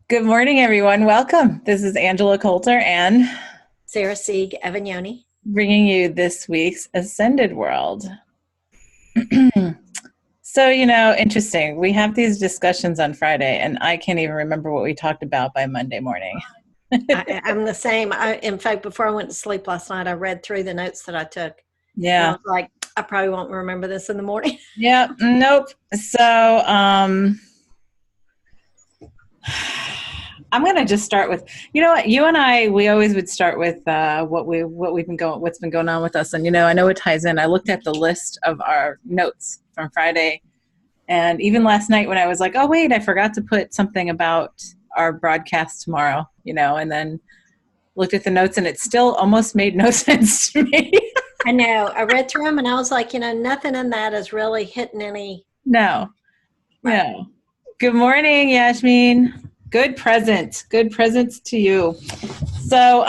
Good morning, everyone. Welcome. This is Angela Coulter and Sarah Sieg, Evagnoni. bringing you this week's Ascended World. So, interesting. We have these discussions on Friday, and I can't even remember what we talked about by Monday morning. I'm the same. In fact, before I went to sleep last night, I read through the notes that I took. And I Yeah. was like, I probably won't remember this in the morning. Yeah. Nope. So, I'm going to just start with, what, you and I, we always would start with what's been going on with us. And, I know it ties in. I looked at the list of our notes from Friday. And even last night when I was like, oh, wait, I forgot to put something about our broadcast tomorrow, and then looked at the notes and it still almost made no sense to me. I know. I read through them and I was like, nothing in that is really hitting any. No. Right. No. Good morning, Yasmin. Good present. Good presents to you. So,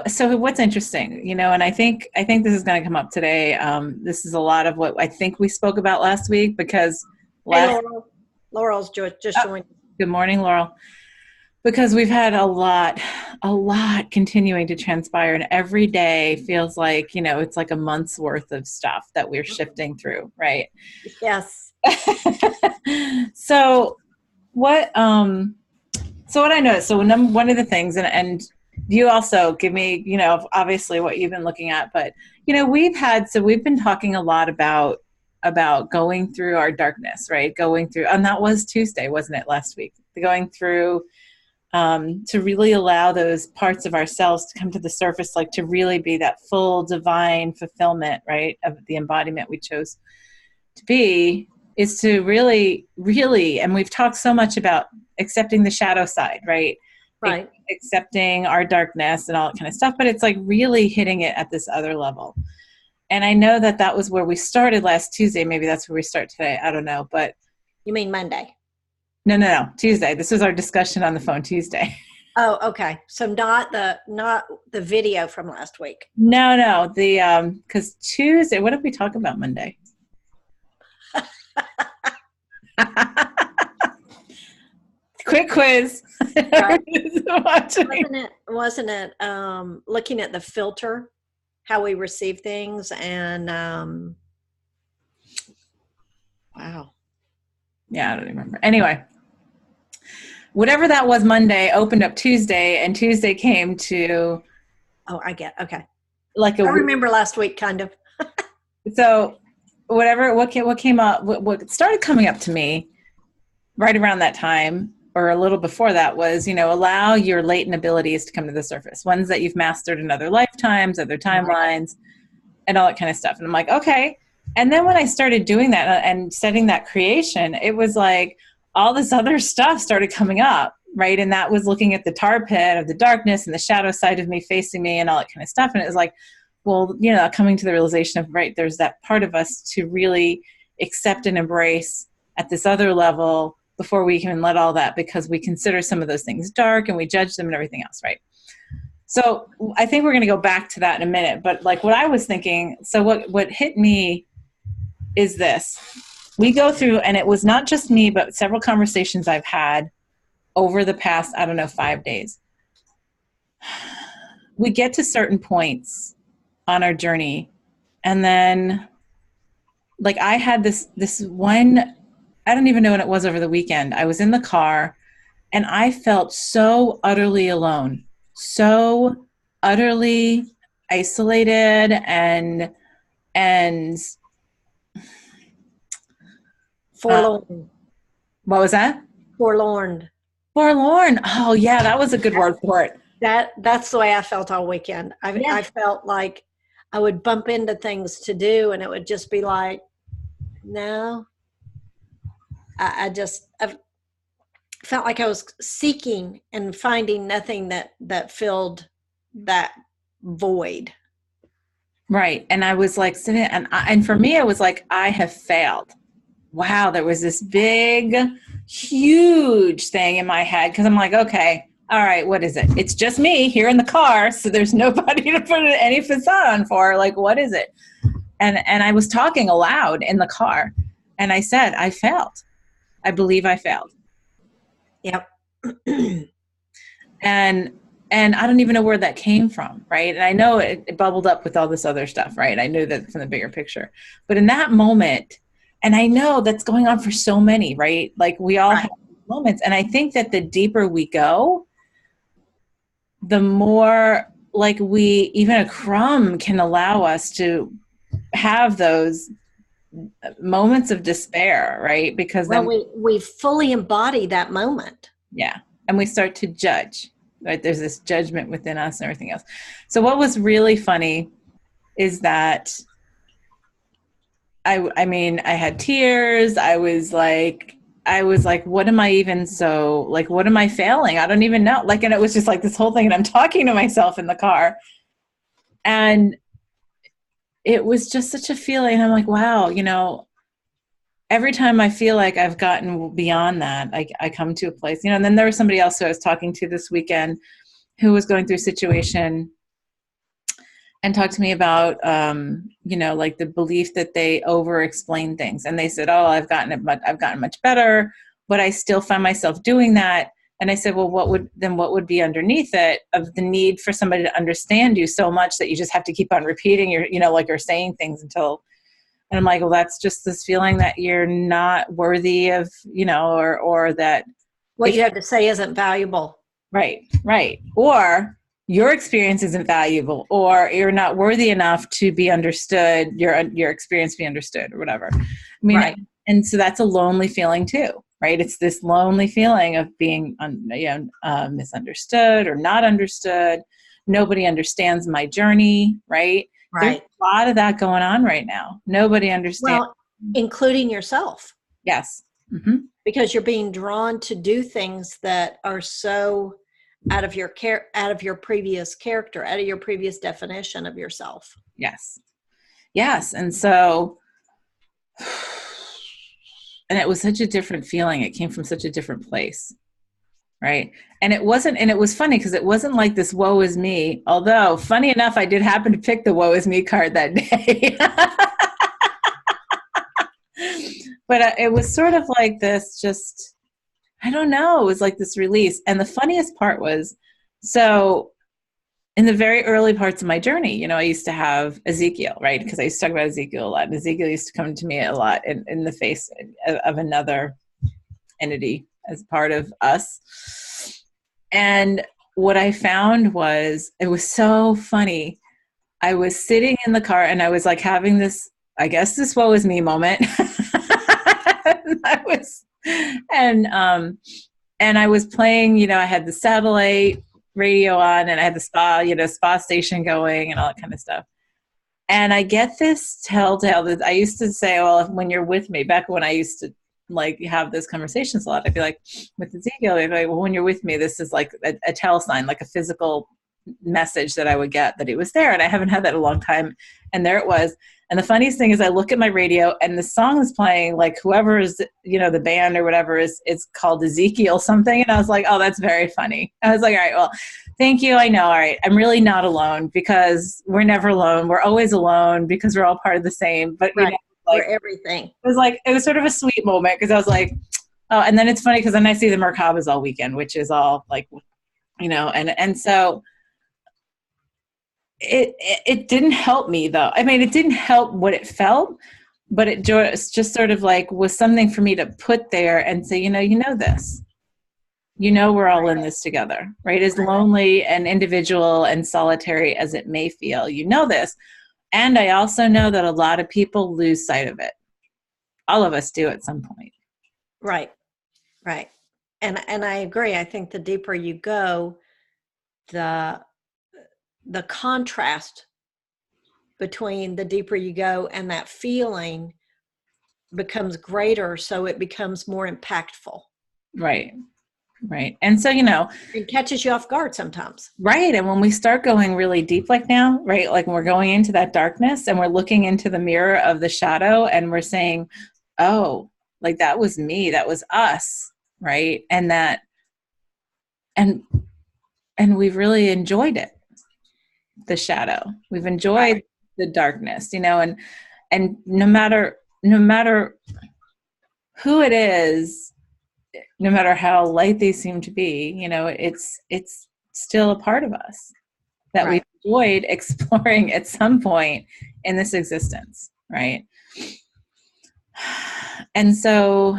so what's interesting, and I think this is going to come up today. This is a lot of what I think we spoke about last week because Hey, Laurel's just joined. Good morning, Laurel. Because we've had a lot continuing to transpire, and every day feels like, it's like a month's worth of stuff that we're shifting through, right? Yes. So what I noticed, so one of the things, and you also give me, obviously what you've been looking at, but, we've been talking a lot about going through our darkness, right? Going through, and that was Tuesday, wasn't it, last week? Going through, to really allow those parts of ourselves to come to the surface, like to really be that full divine fulfillment, right, of the embodiment we chose to be, is to really, really, and we've talked so much about accepting the shadow side, right? Right. Accepting our darkness and all that kind of stuff, but it's like really hitting it at this other level. And I know that was where we started last Tuesday. Maybe that's where we start today. I don't know, but. You mean Monday? No, Tuesday. This was our discussion on the phone Tuesday. Oh, okay. So not the video from last week. No, because Tuesday, what did we talk about Monday? Quick quiz. Right. Wasn't it looking at the filter, how we receive things, and wow. Yeah, I don't remember. Anyway, whatever that was, Monday opened up Tuesday, and Tuesday came to. Oh, I get, okay. Like I remember last week, kind of. So what came up, what started coming up to me right around that time, or a little before that, was, allow your latent abilities to come to the surface, ones that you've mastered in other lifetimes, other timelines, and all that kind of stuff. And I'm like, okay. And then when I started doing that and setting that creation, it was like all this other stuff started coming up, right? And that was looking at the tar pit of the darkness and the shadow side of me facing me and all that kind of stuff. And it was like, well, coming to the realization of, right, there's that part of us to really accept and embrace at this other level before we can let all that, because we consider some of those things dark and we judge them and everything else, right? So I think we're going to go back to that in a minute. But like what I was thinking, so what hit me is this. We go through, and it was not just me, but several conversations I've had over the past, 5 days. We get to certain points on our journey, and then like I had this one, I don't even know what it was, over the weekend. I was in the car and I felt so utterly alone, so utterly isolated and forlorn. What was that? Forlorn. Oh yeah, that was a good word for it. That's the way I felt all weekend. I felt like I would bump into things to do and it would just be like, no. I felt like I was seeking and finding nothing that filled that void. Right. And I was like sitting, and for me, it was like, I have failed. Wow. There was this big, huge thing in my head. 'Cause I'm like, okay, all right, what is it? It's just me here in the car. So there's nobody to put any facade on for. Like, what is it? And I was talking aloud in the car, and I said, I failed. I believe I failed. Yep. And I don't even know where that came from, right? And I know it bubbled up with all this other stuff, right? I knew that from the bigger picture. But in that moment, and I know that's going on for so many, right? Like we all have moments. And I think that the deeper we go, the more like even a crumb can allow us to have those moments of despair, right? Because then we fully embody that moment. Yeah. And we start to judge, right? There's this judgment within us and everything else. So what was really funny is that I mean, I had tears. I was like, what am I even what am I failing? I don't even know. Like, and it was just like this whole thing. And I'm talking to myself in the car. And it was just such a feeling. I'm like, wow, every time I feel like I've gotten beyond that, I come to a place, and then there was somebody else who I was talking to this weekend who was going through a situation and talked to me about, like the belief that they over explain things. And they said, oh, I've gotten much better, but I still find myself doing that. And I said, well, what would be underneath it of the need for somebody to understand you so much that you just have to keep on repeating or saying things until. And I'm like, well, that's just this feeling that you're not worthy of, or that what you have to say isn't valuable. Right. Or your experience isn't valuable, or you're not worthy enough to be understood, your experience be understood, or whatever. I mean, right. And so that's a lonely feeling too, right? It's this lonely feeling of being misunderstood or not understood. Nobody understands my journey, right? Right. There's a lot of that going on right now. Nobody understands. Well, including yourself. Yes. Mm-hmm. Because you're being drawn to do things that are so out of your previous character, out of your previous definition of yourself. Yes. And so, and it was such a different feeling. It came from such a different place. Right. And it was funny because it wasn't like this woe is me. Although funny enough, I did happen to pick the woe is me card that day. But it was sort of like this, just, I don't know. It was like this release. And the funniest part was, so in the very early parts of my journey, I used to have Ezekiel, right? Because I used to talk about Ezekiel a lot. And Ezekiel used to come to me a lot in the face of another entity as part of us. And what I found was, it was so funny. I was sitting in the car and I was like having this, I guess this woe is me moment. And I was playing, I had the satellite radio on and I had the spa station going and all that kind of stuff. And I get this telltale that I used to say, well, when you're with me, back when I used to have those conversations a lot, I'd be like, with Ezekiel, I'd be like, well, when you're with me, this is like a tell sign, like a physical message that I would get that it was there. And I haven't had that in a long time. And there it was. And the funniest thing is I look at my radio and the song is playing, like whoever is, the band or whatever is called Ezekiel something. And I was like, oh, that's very funny. I was like, all right, well, thank you. I know. All right. I'm really not alone, because we're never alone. We're always alone because we're all part of the same. But right. We're everything. It was sort of a sweet moment, because I was like, oh, and then it's funny because then I see the Merkabahs all weekend, which is all like, and so it didn't help me though. I mean, it didn't help what it felt, but it just sort of like was something for me to put there and say, this, we're all in this together, right? As lonely and individual and solitary as it may feel, this. And I also know that a lot of people lose sight of it. All of us do at some point. Right. And I agree. I think the deeper you go, the contrast between the deeper you go and that feeling becomes greater, so it becomes more impactful. Right. And so, it catches you off guard sometimes. Right. And when we start going really deep, like now, right, like we're going into that darkness and we're looking into the mirror of the shadow and we're saying, oh, like that was me, that was us. Right. And we've really enjoyed it. The shadow. We've enjoyed the darkness, and no matter who it is, no matter how light they seem to be, you know, it's still a part of us that Right. we've enjoyed exploring at some point in this existence, right? And so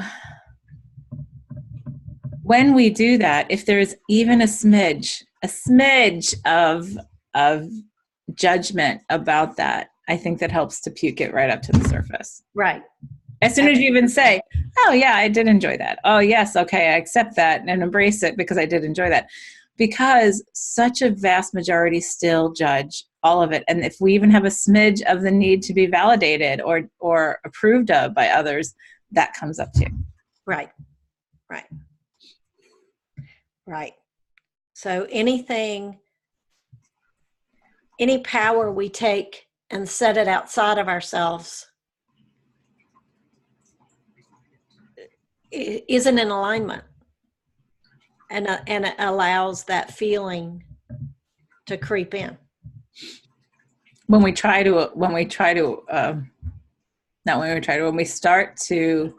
when we do that, if there's even a smidge of judgment about that, I think that helps to puke it right up to the surface. Right. As soon as you even say, oh yeah, I did enjoy that. Oh yes, okay, I accept that and embrace it because I did enjoy that. Because such a vast majority still judge all of it. And if we even have a smidge of the need to be validated or approved of by others, that comes up too. Right. Right. Right. So any power we take and set it outside of ourselves isn't in alignment, and it allows that feeling to creep in. When we start to,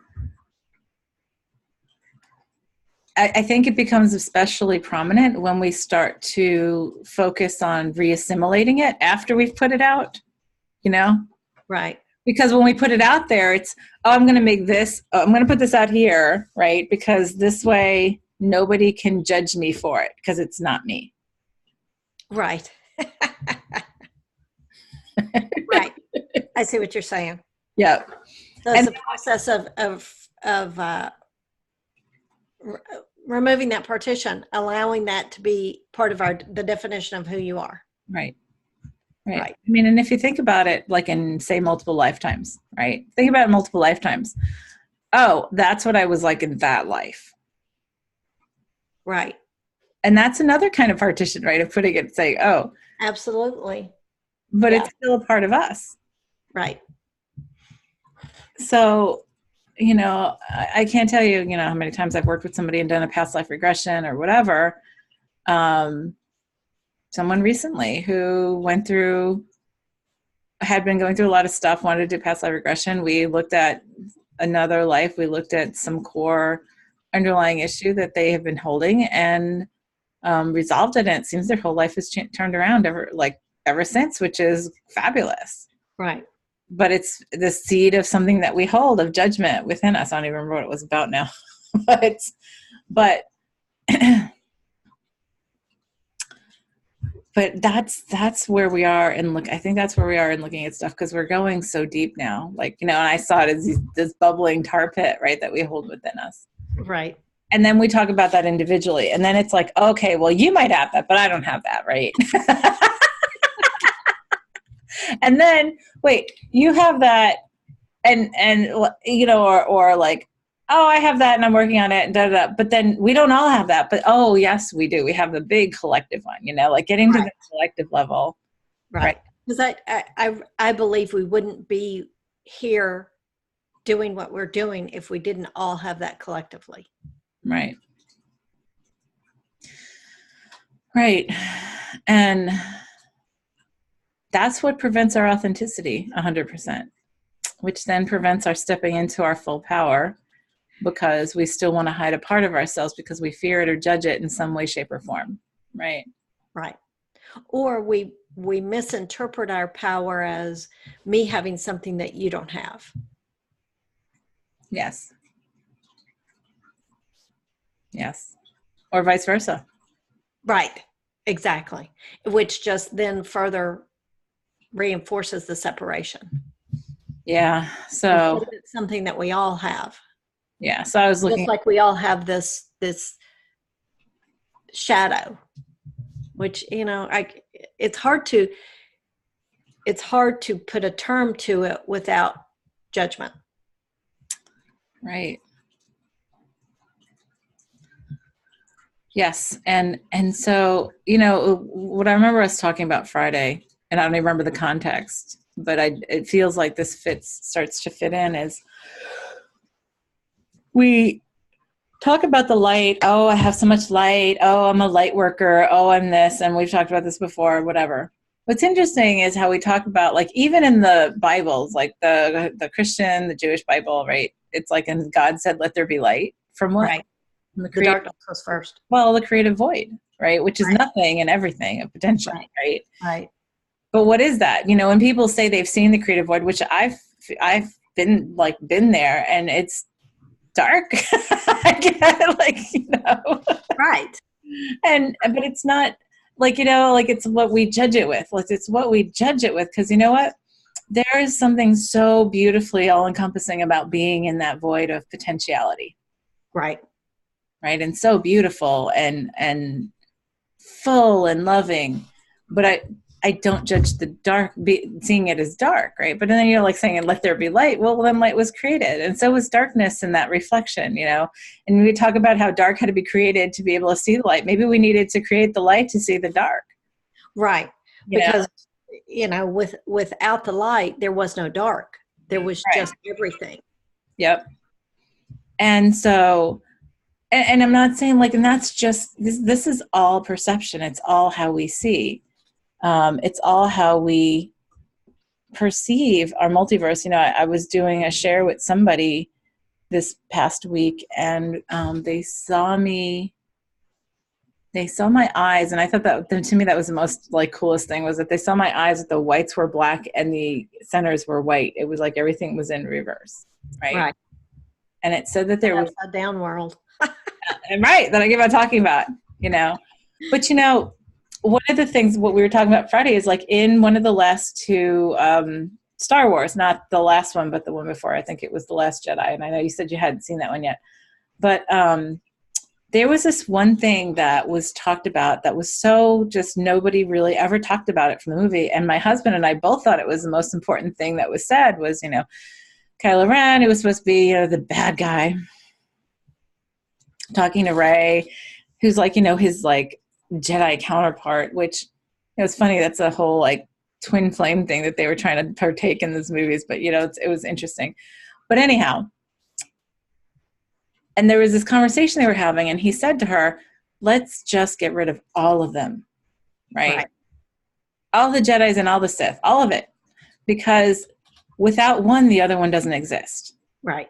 I think it becomes especially prominent when we start to focus on re-assimilating it after we've put it out, you know? Right. Because when we put it out there, it's, oh, I'm going to put this out here, right? Because this way nobody can judge me for it because it's not me. Right. Right. I see what you're saying. Yeah. So it's a process of removing that partition, allowing that to be part of the definition of who you are. Right. Right. I mean, and if you think about it, like in, say, multiple lifetimes, right? Think about multiple lifetimes. Oh, that's what I was like in that life. Right. And that's another kind of partition, right? Of putting it, saying, oh. Absolutely. But it's still a part of us. Right. So, you know, I can't tell you, you know, how many times I've worked with somebody and done a past life regression or whatever. Someone recently who had been going through a lot of stuff, wanted to do past life regression. We looked at another life. We looked at some core underlying issue that they have been holding and resolved it. And it seems their whole life has turned around ever since, which is fabulous. Right. But it's the seed of something that we hold of judgment within us. I don't even remember what it was about now, but that's where we are. And look, I think that's where we are in looking at stuff, because we're going so deep now, like, you know, and I saw it as this bubbling tar pit, right, that we hold within us. Right. And then we talk about that individually. And then it's like, okay, well, you might have that, but I don't have that, right? And then, wait, you have that, and you know, or like, oh, I have that and I'm working on it, and da, da, da. But then we don't all have that. But oh, yes, we do. We have the big collective one, you know, like getting to the collective level. Right. Because I believe we wouldn't be here doing what we're doing if we didn't all have that collectively. Right. Right. And that's what prevents our authenticity 100%, which then prevents our stepping into our full power, because we still want to hide a part of ourselves because we fear it or judge it in some way, shape, or form. Right. Right. Or we misinterpret our power as me having something that you don't have. Yes. Yes. Or vice versa. Right. Exactly. Which just then further reinforces the separation. Yeah. So it's something that we all have. Yeah. So I was looking, just like we all have this shadow, which, you know, it's hard to put a term to it without judgment. Right. Yes. And so, you know, what I remember us talking about Friday, and I don't even remember the context, but it feels like this starts to fit in, is we talk about the light. Oh, I have so much light. Oh, I'm a light worker. Oh, I'm this. And we've talked about this before, whatever. What's interesting is how we talk about, like, even in the Bibles, like the Christian, the Jewish Bible, right? It's like, and God said, let there be light. From what? Right. The The darkness was first. Well, the creative void, right? Which is nothing and everything of potential, right? Right. But what is that? You know, when people say they've seen the creative void, which I've been there, and it's dark. I get it, like, you know. Right. But it's not like, you know, like it's what we judge it with. Like it's what we judge it with, because you know what? There is something so beautifully all-encompassing about being in that void of potentiality. Right. Right. And so beautiful and full and loving. But I don't judge the dark, seeing it as dark, right? But then you're like saying, let there be light. Well, then light was created. And so was darkness in that reflection, you know? And we talk about how dark had to be created to be able to see the light. Maybe we needed to create the light to see the dark. Right. Because, you know, without the light, there was no dark. There was just everything. Yep. And so, and I'm not saying like, and that's just, this is all perception. It's all how we see. It's all how we perceive our multiverse. You know, I was doing a share with somebody this past week, and they saw my eyes, and I thought that, to me, that was the most like coolest thing, was that they saw my eyes, that the whites were black and the centers were white. It was like everything was in reverse, right? And it said that there was a down world. and right, that I give out talking about, you know. But you know, one of the things, what we were talking about Friday, is like in one of the last two Star Wars, not the last one, but the one before, I think it was The Last Jedi. And I know you said you hadn't seen that one yet. But there was this one thing that was talked about that was so just nobody really ever talked about it from the movie. And my husband and I both thought it was the most important thing that was said was, you know, Kylo Ren, who was supposed to be, you know, the bad guy, talking to Rey, who's like, you know, his like Jedi counterpart, which, it was funny. That's a whole like twin flame thing that they were trying to partake in these movies, but you know, it was interesting. But anyhow, and there was this conversation they were having, and he said to her, let's just get rid of all of them, right? All the Jedis and all the Sith, all of it, because without one, the other one doesn't exist. Right.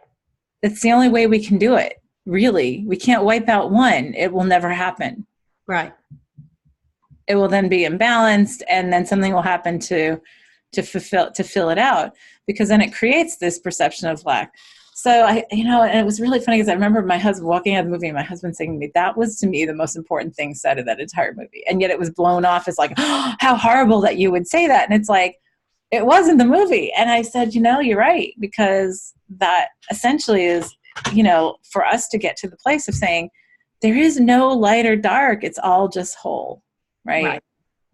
It's the only way we can do it. Really, we can't wipe out one. It will never happen. Right. It will then be imbalanced, and then something will happen to fill it out, because then it creates this perception of lack. So and it was really funny, because I remember my husband walking out of the movie and my husband saying to me, that was to me the most important thing said in that entire movie. And yet it was blown off as like, oh, how horrible that you would say that. And it's like, it wasn't the movie. And I said, you know, you're right, because that essentially is, you know, for us to get to the place of saying there is no light or dark, it's all just whole, right?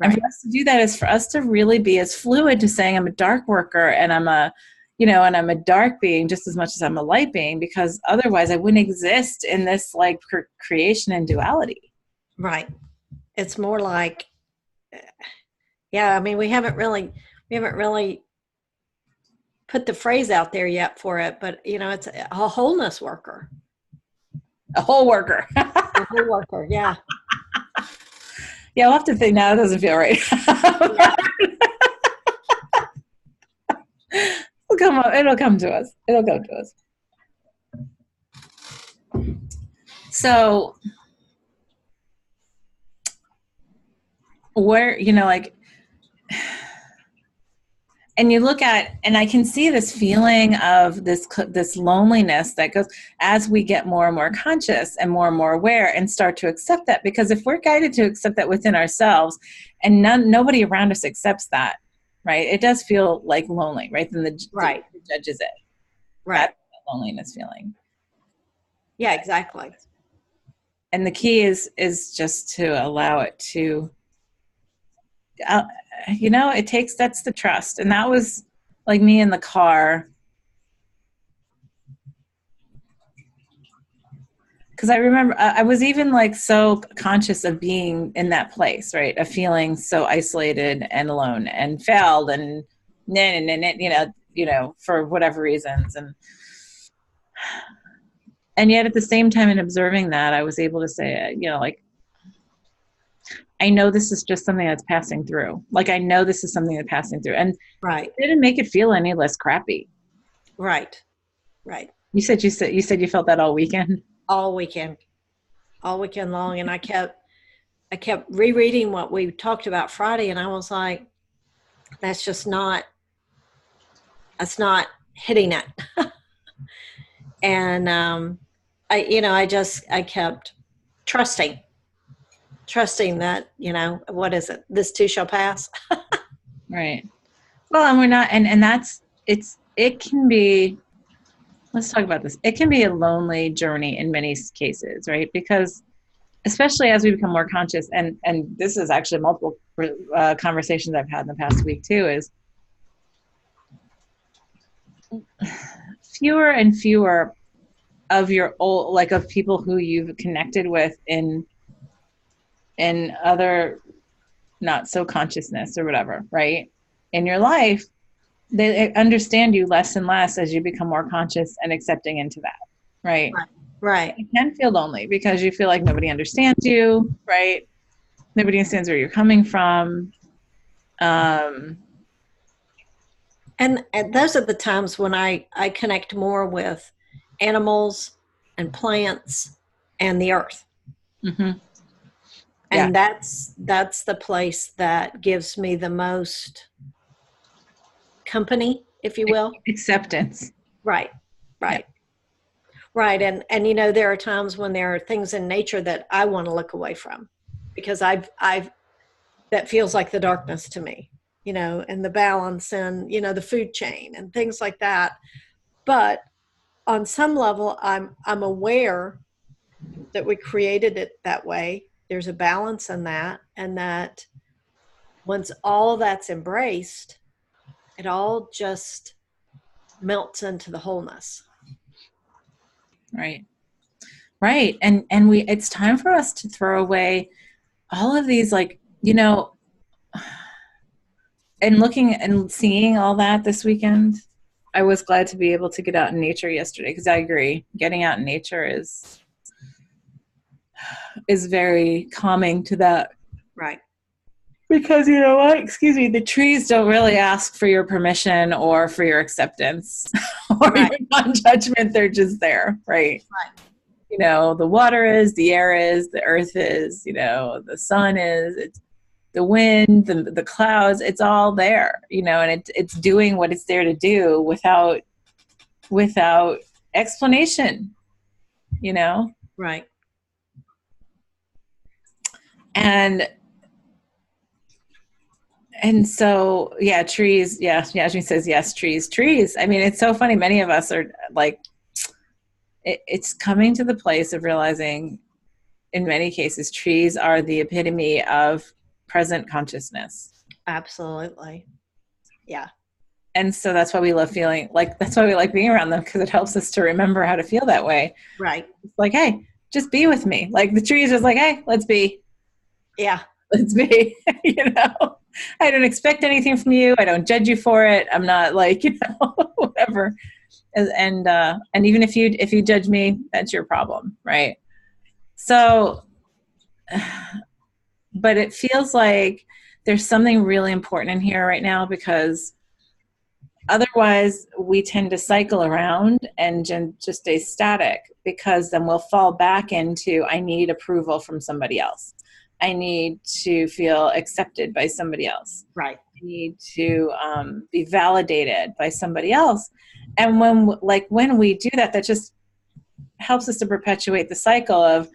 And for us to do that is for us to really be as fluid to saying I'm a dark worker and I'm a dark being just as much as I'm a light being, because otherwise I wouldn't exist in this like creation and duality. Right. It's more like, yeah, I mean, we haven't really put the phrase out there yet for it, but you know, it's a wholeness worker. A whole worker. A whole worker, yeah. Yeah, I'll have to think now. It doesn't feel right. It'll come to us. So where, you know, like, and you look at, and I can see this feeling of this loneliness that goes as we get more and more conscious and more aware and start to accept that. Because if we're guided to accept that within ourselves, and nobody around us accepts that, right? It does feel like lonely, right? Then the judges it, right? That's the loneliness feeling. Yeah, exactly. And the key is just to allow it to. You know, that's the trust. And that was like me in the car. Because I remember I was even like so conscious of being in that place, right? Of feeling so isolated and alone and failed and you know, for whatever reasons. And yet at the same time, in observing that, I was able to say, you know, like, I know this is just something that's passing through. Like, I know this is something that's passing through. And it didn't make it feel any less crappy. Right. You said you felt that all weekend? All weekend. all weekend long, and I kept rereading what we talked about Friday, and I was like, that's not hitting it. And I kept trusting that, what is it? This too shall pass. Right. Well, and we're not, and it can be, let's talk about this. It can be a lonely journey in many cases, right? Because especially as we become more conscious, and this is actually multiple conversations I've had in the past week too, is fewer and fewer of your old, like of people who you've connected with in other not so consciousness or whatever, right? In your life, they understand you less and less as you become more conscious and accepting into that, right? Right. You can feel lonely because you feel like nobody understands you, right? Nobody understands where you're coming from. And those are the times when I connect more with animals and plants and the earth. Mm-hmm. And that's the place that gives me the most company, if you will. Acceptance. Right. Right. And there are times when there are things in nature that I want to look away from, because I've that feels like the darkness to me, and the balance and, the food chain and things like that. But on some level, I'm aware that we created it that way. There's a balance in that, and that once all that's embraced, it all just melts into the wholeness. Right. And it's time for us to throw away all of these, like, and looking and seeing all that this weekend. I was glad to be able to get out in nature yesterday, because I agree, getting out in nature is very calming to that. Right. Because you know what? Excuse me, the trees don't really ask for your permission or for your acceptance or Right. your non-judgment. They're just there, right? Right. The water is, the air is, the earth is, the sun is, it's the wind, the clouds, it's all there, and it's doing what it's there to do without explanation, Right. And so, yeah, trees. Yeah, Yasmin says yes, trees. I mean, it's so funny. Many of us are like, it's coming to the place of realizing, in many cases, trees are the epitome of present consciousness. Absolutely. Yeah. And so that's why we love feeling like, that's why we like being around them, because it helps us to remember how to feel that way. Right. It's like, hey, just be with me. Like the trees is like, hey, let's be. Yeah. Let's be. I don't expect anything from you. I don't judge you for it. I'm not like, whatever. And even if you judge me, that's your problem, right? So, but it feels like there's something really important in here right now, because otherwise we tend to cycle around and just stay static, because then we'll fall back into, I need approval from somebody else. I need to feel accepted by somebody else. Right. I need to be validated by somebody else. And when we do that, that just helps us to perpetuate the cycle of,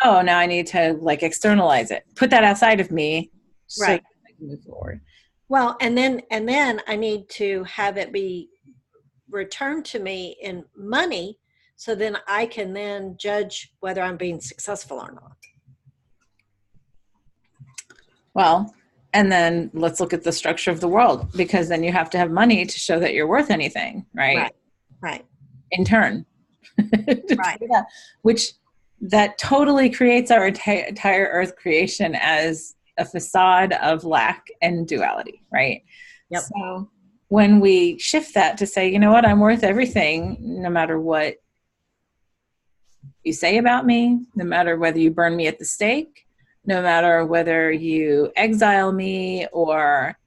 oh, now I need to like externalize it, put that outside of me, so Right. I can move forward. Well, and then I need to have it be returned to me in money, so then I can then judge whether I'm being successful or not. Well, and then let's look at the structure of the world, because then you have to have money to show that you're worth anything, right? Right. In turn. Right. Which that totally creates our entire earth creation as a facade of lack and duality, right? Yep. So when we shift that to say, you know what, I'm worth everything, no matter what you say about me, no matter whether you burn me at the stake, no matter whether you exile me or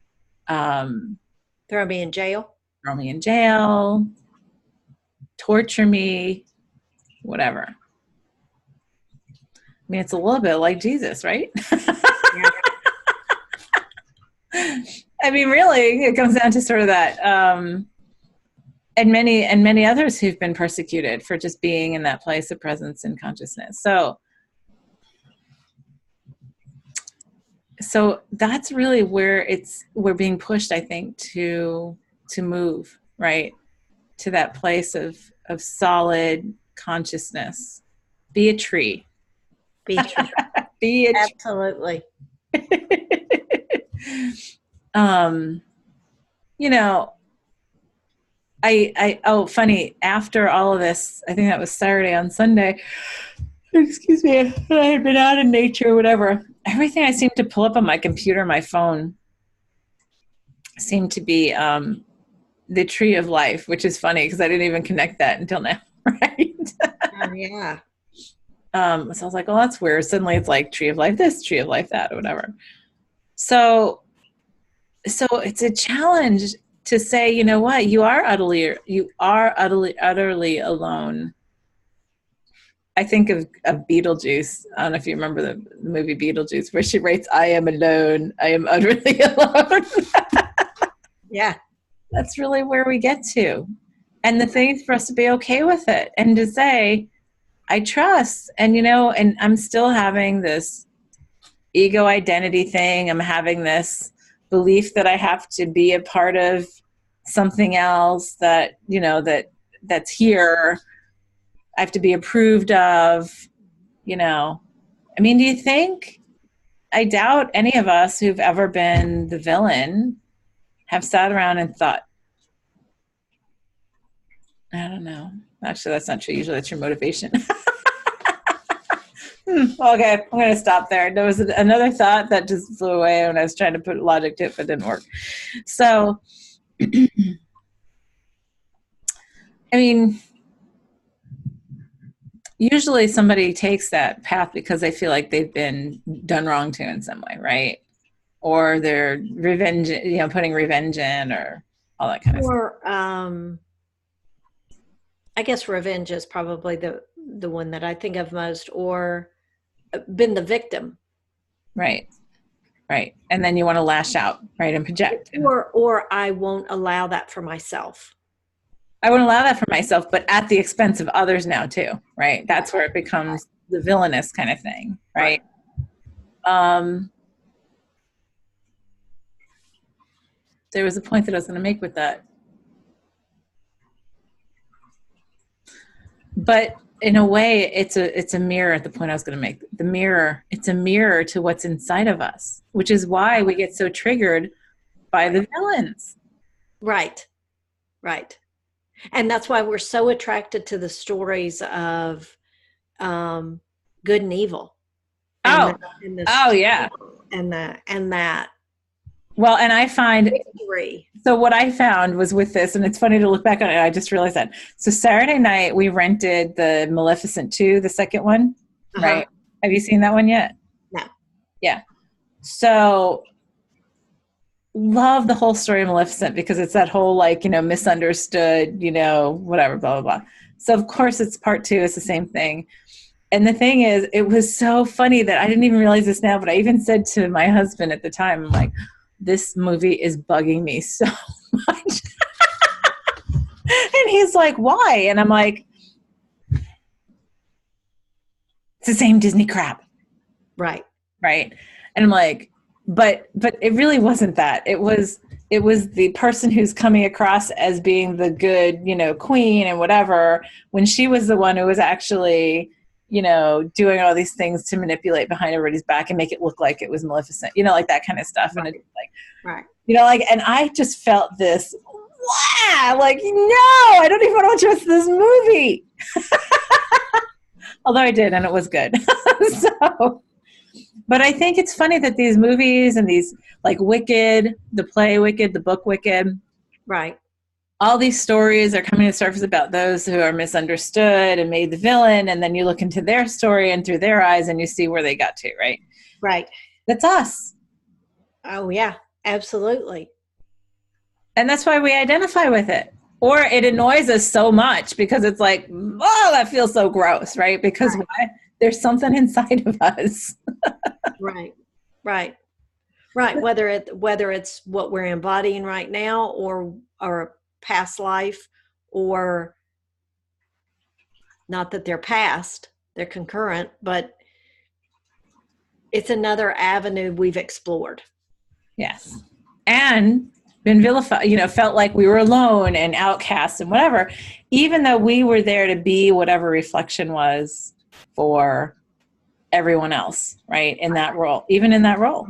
Throw me in jail. Torture me, whatever. mean, it's a little bit like Jesus, right? Yeah. I mean, really, it comes down to sort of that, and many others who've been persecuted for just being in that place of presence and consciousness. So that's really where we're being pushed, I think, to move, right, to that place of solid consciousness. Be a tree. Be true. Be a tree. Absolutely. You know, oh, funny, after all of this, I think that was Saturday. On Sunday, excuse me, I had been out in nature or whatever. Everything I seemed to pull up on my computer, my phone, seemed to be the tree of life, which is funny because I didn't even connect that until now, right? Oh, yeah. So I was like, well, that's weird. Suddenly it's like tree of life this, tree of life that, or whatever. So it's a challenge to say, you know what, you are utterly alone. I think of Beetlejuice. I don't know if you remember the movie Beetlejuice, where she writes, I am alone. I am utterly alone. Yeah. That's really where we get to. And the thing is for us to be okay with it and to say, I trust. And, and I'm still having this ego identity thing. I'm having this belief that I have to be a part of something else that, that's here. I have to be approved of, I mean, do you think, I doubt any of us who've ever been the villain have sat around and thought, I don't know. Actually, that's not true. Usually that's your motivation. Okay, I'm going to stop there. There was another thought that just flew away when I was trying to put logic to it, but it didn't work. So, I mean, usually somebody takes that path because they feel like they've been done wrong to in some way, right? Or they're revenge, putting revenge in, or all that kind of stuff. Or I guess revenge is probably the one that I think of most, or been the victim. Right. And then you want to lash out, right, and project. Or I won't allow that for myself. I won't allow that for myself, but at the expense of others now too, right? That's where it becomes the villainous kind of thing, right? There was a point that I was going to make with that. But in a way, it's a mirror at the point I was going to make. The mirror, it's a mirror to what's inside of us, which is why we get so triggered by the villains. Right. And that's why we're so attracted to the stories of good and evil. Yeah. And that. Well, and I find victory. So what I found was with this, and it's funny to look back on it, I just realized that. So Saturday night, we rented the Maleficent 2, the second one, right? Have you seen that one yet? No. Yeah. So love the whole story of Maleficent because it's that whole, misunderstood, whatever, blah, blah, blah. So of course it's part 2, it's the same thing. And the thing is, it was so funny that I didn't even realize this now, but I even said to my husband at the time, I'm like, this movie is bugging me so much. And he's like, why? And I'm like, it's the same Disney crap. Right. And I'm like, but it really wasn't that. It was the person who's coming across as being the good, queen and whatever, when she was the one who was actually, doing all these things to manipulate behind everybody's back and make it look like it was Maleficent, like that kind of stuff. Right. And it's like, and I just felt this, wow, no, I don't even want to watch this movie. Although I did, and it was good. But I think it's funny that these movies and these, like Wicked, the play Wicked, the book Wicked, right, all these stories are coming to the surface about those who are misunderstood and made the villain, and then you look into their story and through their eyes and you see where they got to, right? Right. That's us. Oh, yeah, absolutely. And that's why we identify with it. Or it annoys us so much because it's like, oh, that feels so gross, right? Because why? There's something inside of us. Right. Right. Right. Whether it's what we're embodying right now, or a past life, or not that they're past, they're concurrent, but it's another avenue we've explored. Yes. And been vilified, felt like we were alone and outcast and whatever, even though we were there to be whatever reflection was for everyone else, right? In that role, even in that role,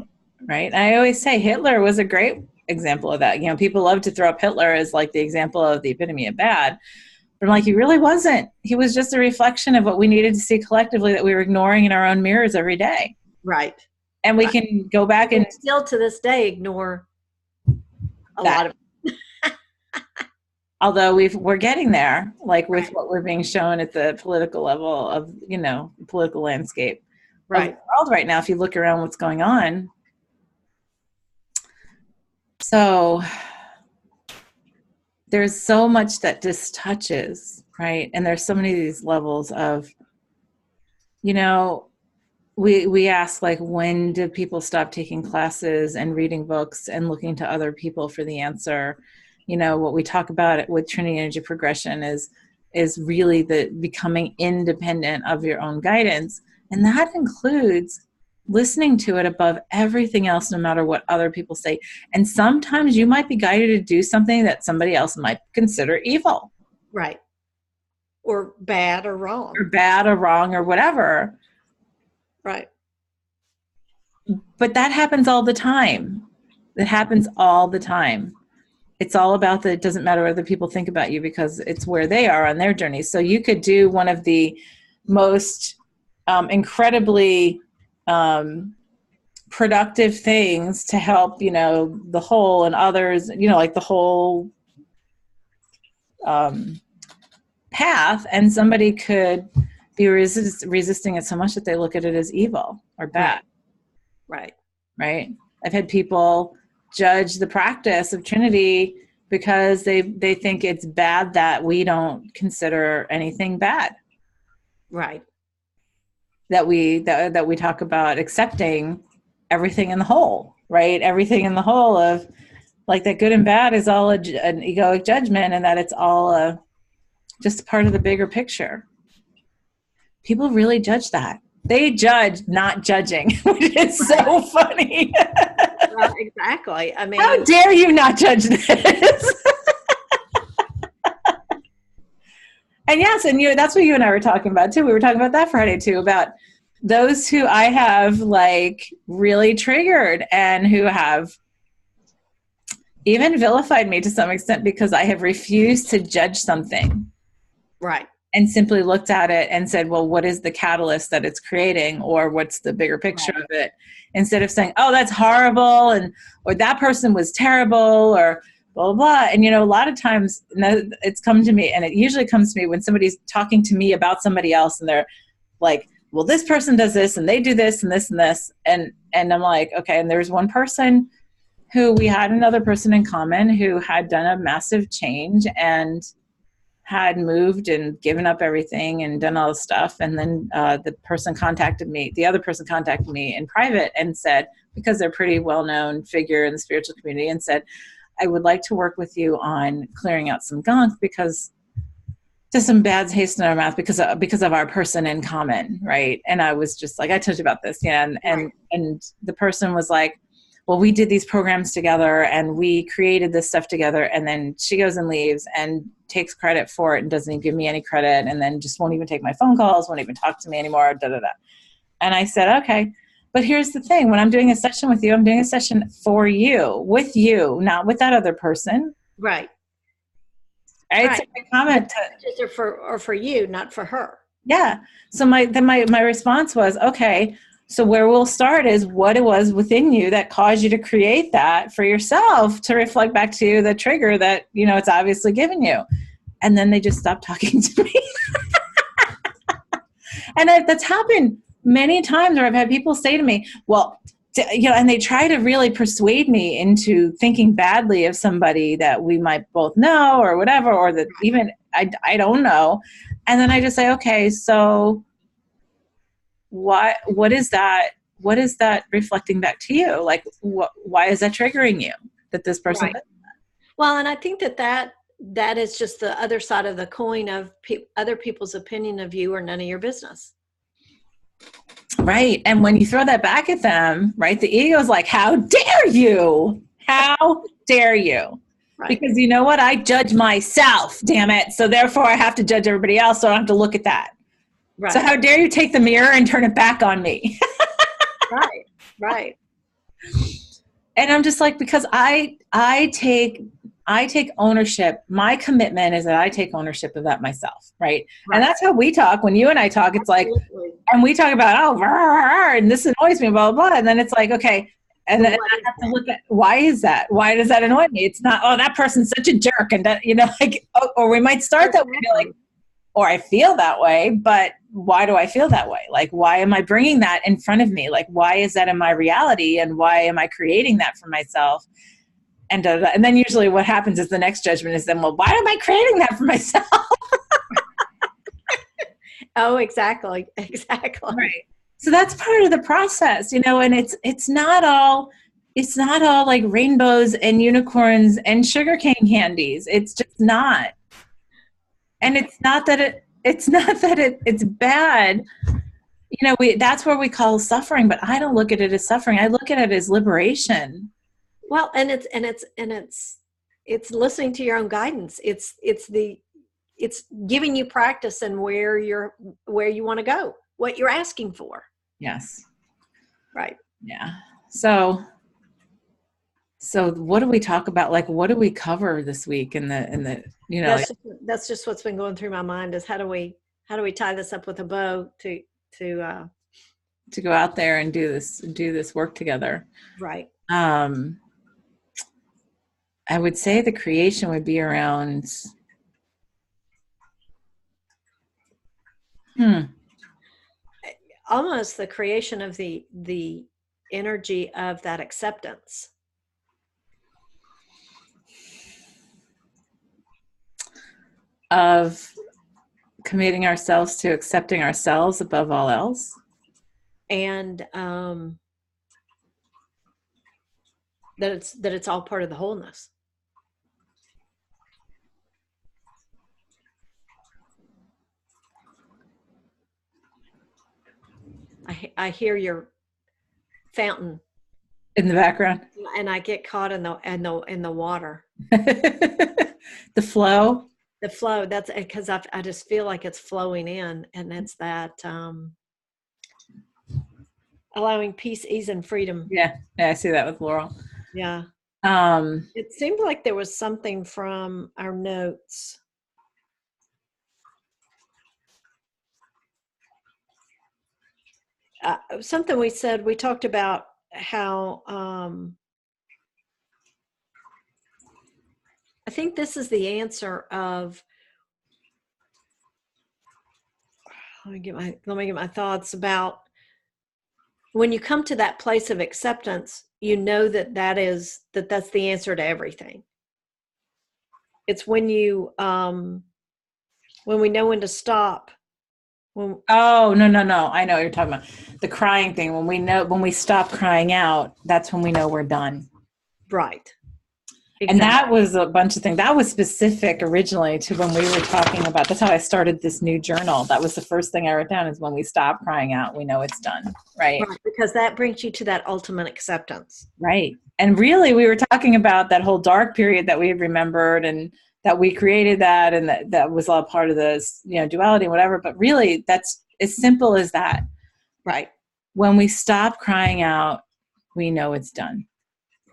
right? I always say Hitler was a great example of that. People love to throw up Hitler as like the example of the epitome of bad. But I'm like, he really wasn't. He was just a reflection of what we needed to see collectively that we were ignoring in our own mirrors every day. Right. And we can go back and still to this day ignore a lot of it. Although we're getting there, like with what we're being shown at the political level of, political landscape of the world right now, if you look around what's going on. So there's so much that just touches, right? And there's so many of these levels of, we ask, like, when did people stop taking classes and reading books and looking to other people for the answer? What we talk about with Trinity Energy Progression is really the becoming independent of your own guidance. And that includes listening to it above everything else, no matter what other people say. And sometimes you might be guided to do something that somebody else might consider evil. Right. Or bad or wrong. Or bad or wrong or whatever. Right. But that happens all the time. It happens all the time. It's all about it doesn't matter what other people think about you, because it's where they are on their journey. So you could do one of the most incredibly productive things to help, the whole and others, like the whole path, and somebody could be resisting it so much that they look at it as evil or bad. Right. I've had people judge the practice of Trinity because they think it's bad that we don't consider anything bad. Right. That we talk about accepting everything in the whole, right? Everything in the whole of, like, that good and bad is all an egoic judgment, and that it's all just part of the bigger picture. People really judge that. They judge not judging, which is so funny. Well, exactly. I mean, how dare you not judge this? And yes, and that's what you and I were talking about too. We were talking about that Friday too, about those who I have, like, really triggered and who have even vilified me to some extent because I have refused to judge something. Right. And simply looked at it and said, well, what is the catalyst that it's creating, or what's the bigger picture of it? Instead of saying, oh, that's horrible, or that person was terrible, or blah, blah, blah. And, a lot of times it's come to me, and it usually comes to me when somebody's talking to me about somebody else and they're like, well, this person does this and they do this and this and this. And I'm like, okay. And there's one person who we had another person in common who had done a massive change and had moved and given up everything and done all this stuff. And then the other person contacted me in private and said, because they're a pretty well-known figure in the spiritual community, and said, I would like to work with you on clearing out some gunk, because just some bad taste in our mouth because of our person in common. Right. And I was just like, I told you about this. And the person was like, well, we did these programs together and we created this stuff together. And then she goes and leaves and takes credit for it and doesn't even give me any credit. And then just won't even take my phone calls, won't even talk to me anymore. And I said, okay, but here's the thing. When I'm doing a session with you, I'm doing a session for you, with you, not with that other person. Right. Right. So my comment or for you, not for her. Yeah. So my response was, okay, so where we'll start is what it was within you that caused you to create that for yourself, to reflect back to the trigger that, it's obviously given you. And then they just stopped talking to me. And that's happened many times where I've had people say to me, well, and they try to really persuade me into thinking badly of somebody that we might both know or whatever, or that even I don't know. And then I just say, okay, so what is that? What is that reflecting back to you? Like, why is that triggering you that this person Right. Well, and I think that is just the other side of the coin of other people's opinion of you are none of your business. Right. And when you throw that back at them, right, the ego is like, how dare you? How dare you? Right. Because you know what? I judge myself, damn it. So therefore I have to judge everybody else. So I don't have to look at that. Right. So how dare you take the mirror and turn it back on me? Right. Right. And I'm just like, because I take ownership. My commitment is that I take ownership of that myself, right? And that's how we talk. When you and I talk, it's like, and we talk about, oh, rah, rah, rah, and this annoys me, blah, blah, blah. And then it's like, okay. And then I have to look at, why is that? Why does that annoy me? It's not, oh, that person's such a jerk. And that, like, or we might start that way, like, or I feel that way, but why do I feel that way? Like, why am I bringing that in front of me? Like, why is that in my reality? And why am I creating that for myself? And then usually what happens is the next judgment is then, well, why am I creating that for myself? Oh, exactly. Exactly. Right. So that's part of the process, and it's not all like rainbows and unicorns and sugarcane candies. It's just not. And it's not that it's bad. That's where we call suffering, but I don't look at it as suffering. I look at it as liberation. Well, and it's listening to your own guidance. It's giving you practice and where you want to go, what you're asking for. Yes. Right. Yeah. So what do we talk about? Like, what do we cover this week in the that's just what's been going through my mind is how do we tie this up with a bow to go out there and do this work together. Right. I would say the creation would be around almost the creation of the energy of that acceptance. Of committing ourselves to accepting ourselves above all else. And that it's all part of the wholeness. I hear your fountain in the background, and I get caught in the water. The flow. That's because I just feel like it's flowing in, and it's that allowing peace, ease, and freedom. Yeah, I see that with Laurel. Yeah. It seemed like there was something from our notes. Something we said, we talked about how I think this is the answer of let me get my thoughts about when you come to that place of acceptance, that's the answer to everything. It's when you when we know when to stop. No, I know what you're talking about. The crying thing. When we stop crying out, that's when we know we're done. Right. Exactly. And that was a bunch of things. That was specific originally to when we were talking about, that's how I started this new journal. That was the first thing I wrote down is when we stop crying out, we know it's done. Right. Because that brings you to that ultimate acceptance. Right. And really we were talking about that whole dark period that we had remembered and that we created that. And that was all part of this, duality and whatever. But really that's as simple as that. Right. When we stop crying out, we know it's done.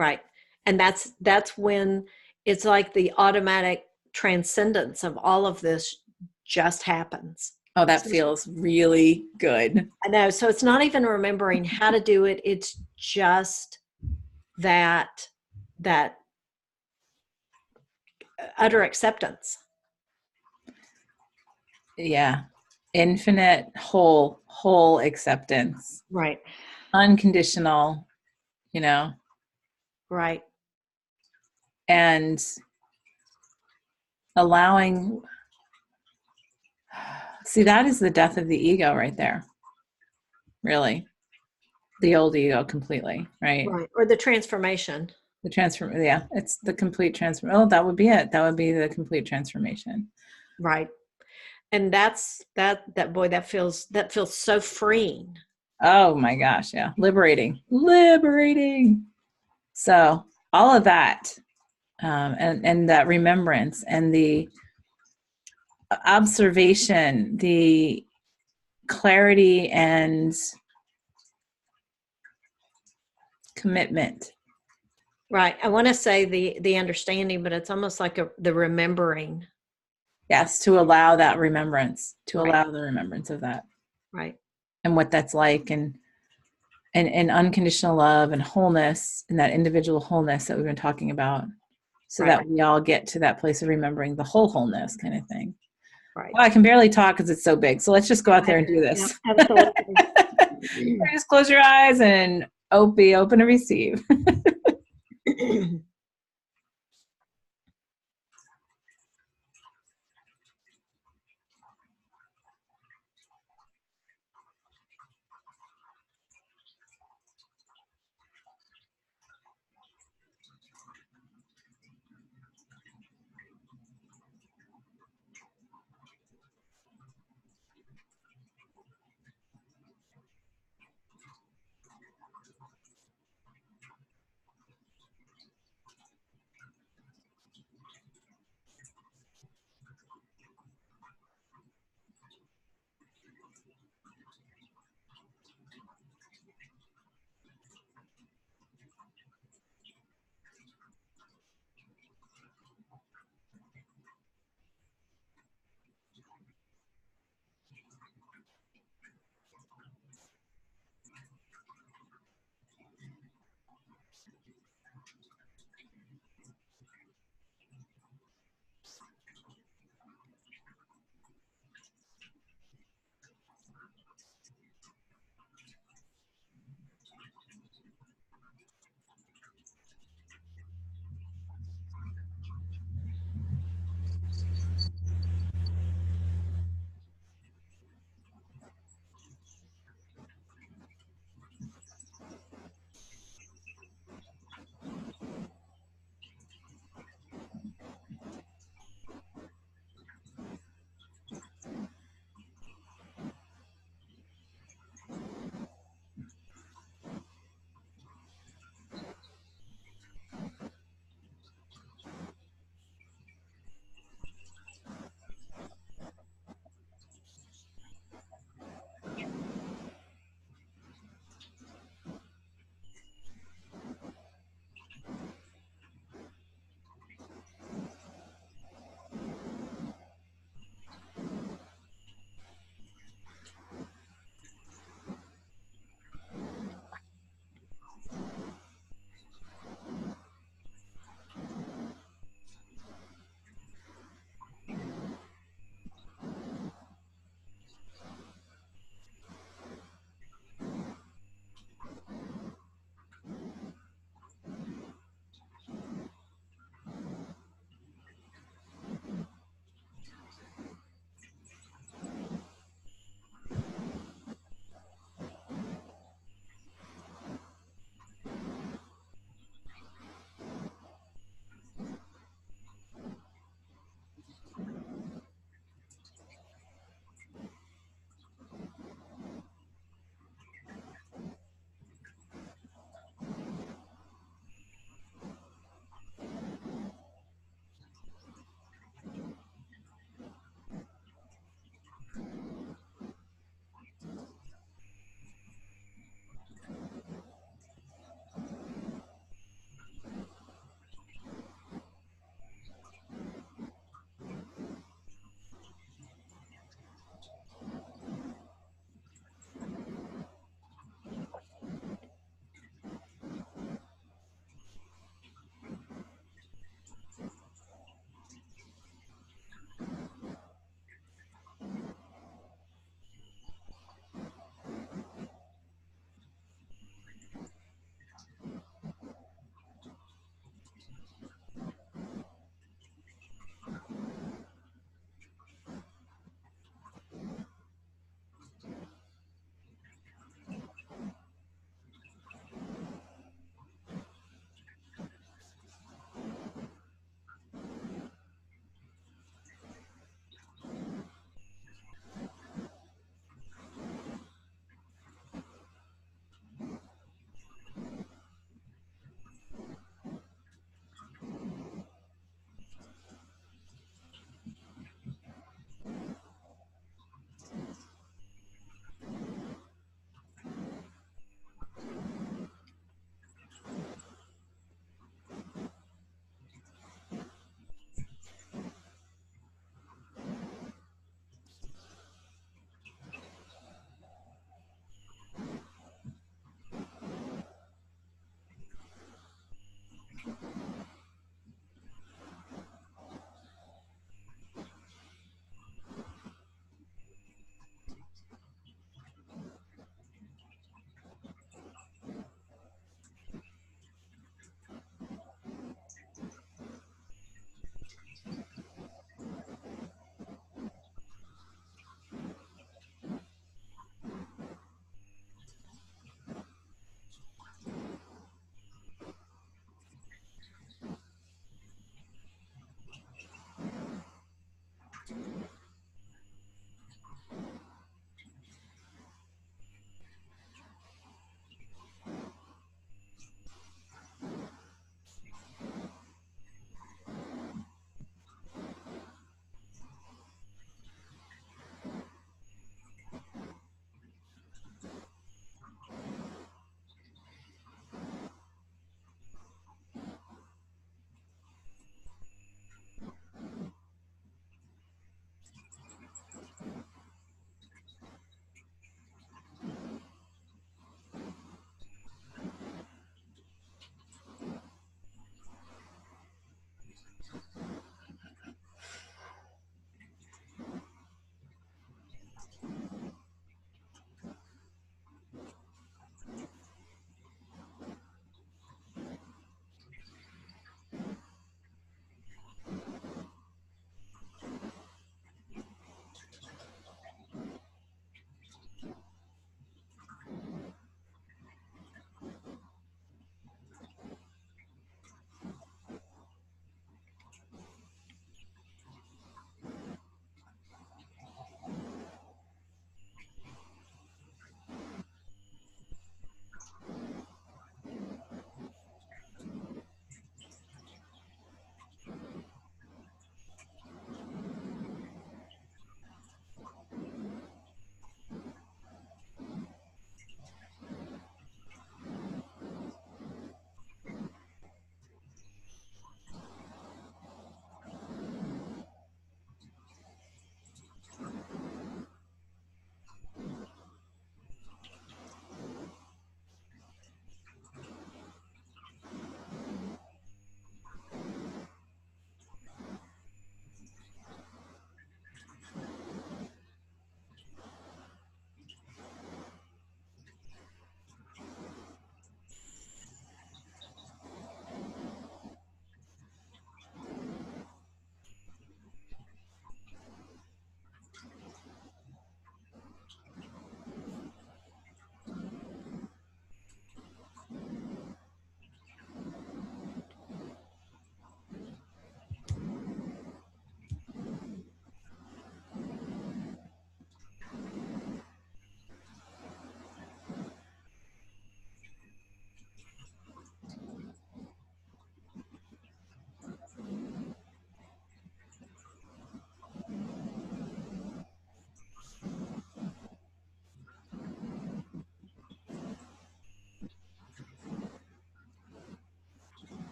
Right. And that's when it's like the automatic transcendence of all of this just happens. Oh, that feels really good. I know. So it's not even remembering how to do it. It's just that utter acceptance. Yeah. Infinite, whole acceptance. Right. Unconditional, Right. And allowing, see, that is the death of the ego right there. really. The old ego completely, right? Right. Or the transformation. The transform, yeah, it's the complete transform. Oh, that would be it. That would be the complete transformation. Right. And that boy, that feels so freeing. Oh my gosh, yeah. Liberating. Liberating. So all of that, and that remembrance and the observation, the clarity and commitment. Right. I want to say the understanding, but it's almost like the remembering. Yes, to allow that remembrance, to Right. allow the remembrance of that Right. and what that's like, and unconditional love and wholeness and that individual wholeness that we've been talking about, so Right. that we all get to that place of remembering the whole wholeness kind of thing. Right. Well, I can barely talk because it's so big. So let's just go out there and do Yeah, this. absolutely. Just close your eyes and be open to receive.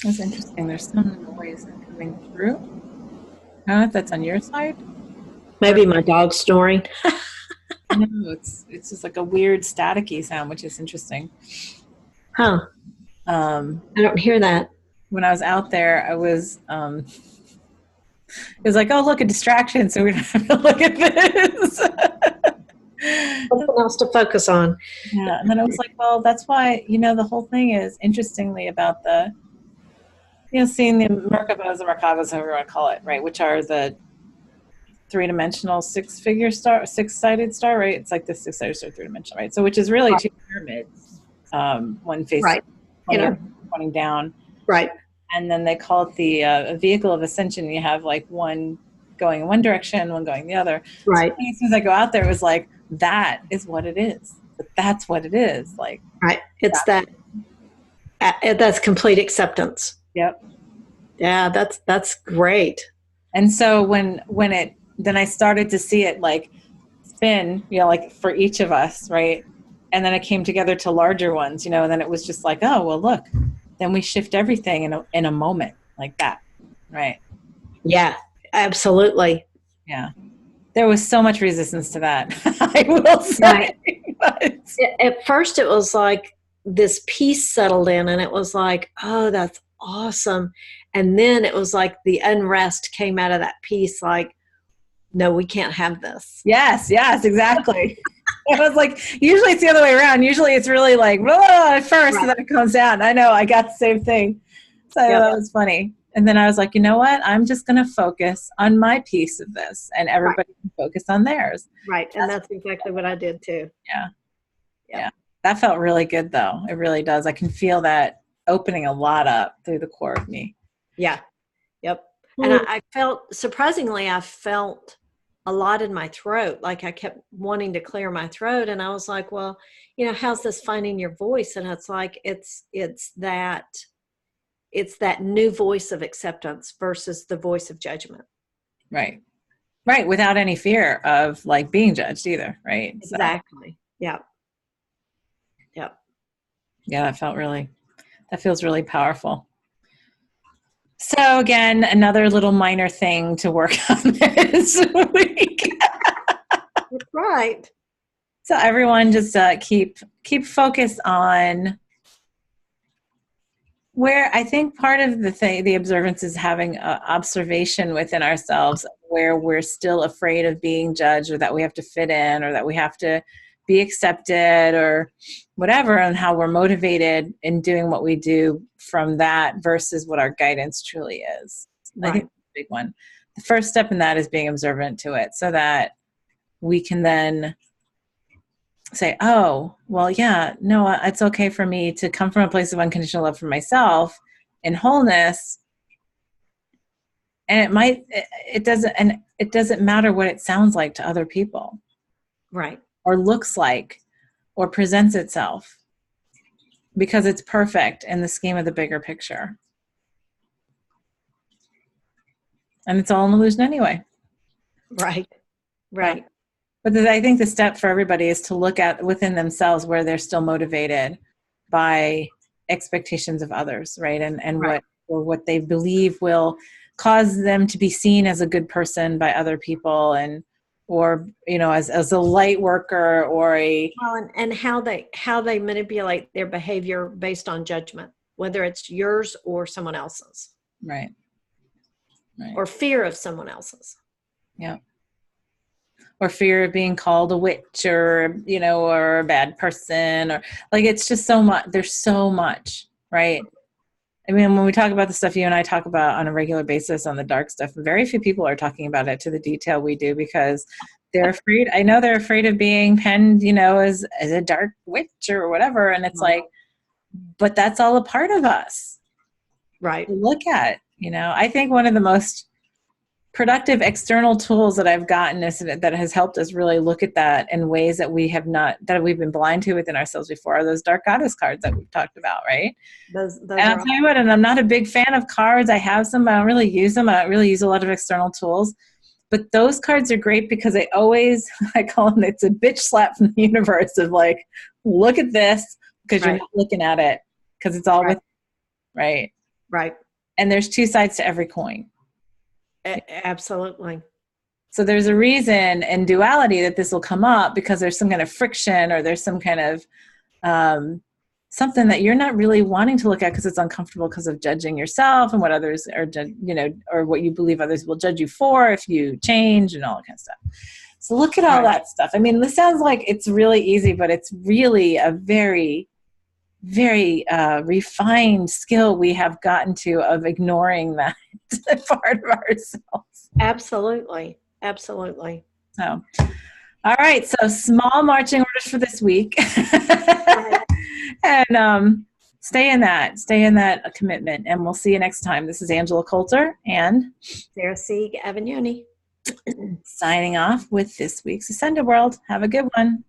That's interesting. There's some noise coming through. I don't know if that's on your side. Maybe my dog's snoring. No, it's just like a weird staticky sound, which is interesting. Huh. I don't hear that. When I was out there, I was it was like, oh, look, a distraction, so we don't have to look at this. Something else to focus on. Yeah, and then I was like, well, that's why, the whole thing is, interestingly, about the, seeing the Merkabahs and Merkabahs, however you want to call it, right, which are the three-dimensional six-sided star, right? It's like the six-sided star, three-dimensional, right? So, which is really two pyramids, one facing pointing down. Right. And then they call it the a vehicle of ascension. You have like one going in one direction, one going the other. Right. So as soon as I go out there, it was like, that is what it is. That's what it is. Like, right. It's that's complete acceptance. Yep. Yeah, that's great. And so then I started to see it like spin, like for each of us, right? And then it came together to larger ones, and then it was just like, oh, well, look, then we shift everything in a moment like that, right? Yeah, absolutely. Yeah. There was so much resistance to that, I will say. Right. At first, it was like this peace settled in, and it was like, oh, that's awesome. And then it was like the unrest came out of that peace, like, no, we can't have this. Yes, exactly. It was like, usually it's the other way around. Usually it's really like, at first, right. And then it comes down. I know, I got the same thing. So that was funny. And then I was like, you know what? I'm just going to focus on my piece of this, and everybody can focus on theirs. Right. And that's exactly what I did too. Yeah. That felt really good though. It really does. I can feel that opening a lot up through the core of me. Yeah. Yep. And I felt, surprisingly, I felt a lot in my throat. Like I kept wanting to clear my throat. And I was like, well, how's this finding your voice? And it's like, it's that new voice of acceptance versus the voice of judgment. Right. Without any fear of like being judged either. Right. Exactly. So. Yeah. Yeah. That feels really powerful. So again, another little minor thing to work on this week. That's right. So everyone just keep focus on where I think part of the observance is having observation within ourselves where we're still afraid of being judged, or that we have to fit in, or that we have to be accepted, or whatever, and how we're motivated in doing what we do from that versus what our guidance truly is. Right. I think that's a big one. The first step in that is being observant to it, so that we can then say, oh, well, yeah, no, it's okay for me to come from a place of unconditional love for myself in wholeness. And it doesn't matter what it sounds like to other people. Right. Or looks like, or presents itself, because it's perfect in the scheme of the bigger picture. And it's all an illusion anyway. Right. But I think the step for everybody is to look at within themselves where they're still motivated by expectations of others, right? And right. what they believe will cause them to be seen as a good person by other people, or as a light worker, or and how they manipulate their behavior based on judgment, whether it's yours or someone else's. Right. Or fear of someone else's. Yeah. Or fear of being called a witch, or or a bad person, or like, it's just so much. There's so much, right? I mean, when we talk about the stuff you and I talk about on a regular basis on the dark stuff, very few people are talking about it to the detail we do, because they're afraid. I know they're afraid of being penned, as a dark witch or whatever. And it's like, but that's all a part of us. Right. Look at, I think one of the most productive external tools that I've gotten that has helped us really look at that in ways that we've been blind to within ourselves before, are those dark goddess cards that we've talked about, right? Those and I'll tell you what, and I'm not a big fan of cards. I have some, but I don't really use them. I don't really use a lot of external tools. But those cards are great because I always, I call them, it's a bitch slap from the universe of like, look at this, because you're not looking at it, because it's all with, right? Right. And there's two sides to every coin. Absolutely. So there's a reason in duality that this will come up, because there's some kind of friction, or there's some kind of something that you're not really wanting to look at because it's uncomfortable because of judging yourself and what others are, or what you believe others will judge you for if you change and all that kind of stuff. So look at all that stuff. I mean, this sounds like it's really easy, but it's really a very, very refined skill we have gotten to of ignoring that part of ourselves. Absolutely. Absolutely. So, all right. So small marching orders for this week. And stay in that commitment. And we'll see you next time. This is Angela Coulter and Sarah Sieg Avignoni signing off with this week's Ascended World. Have a good one.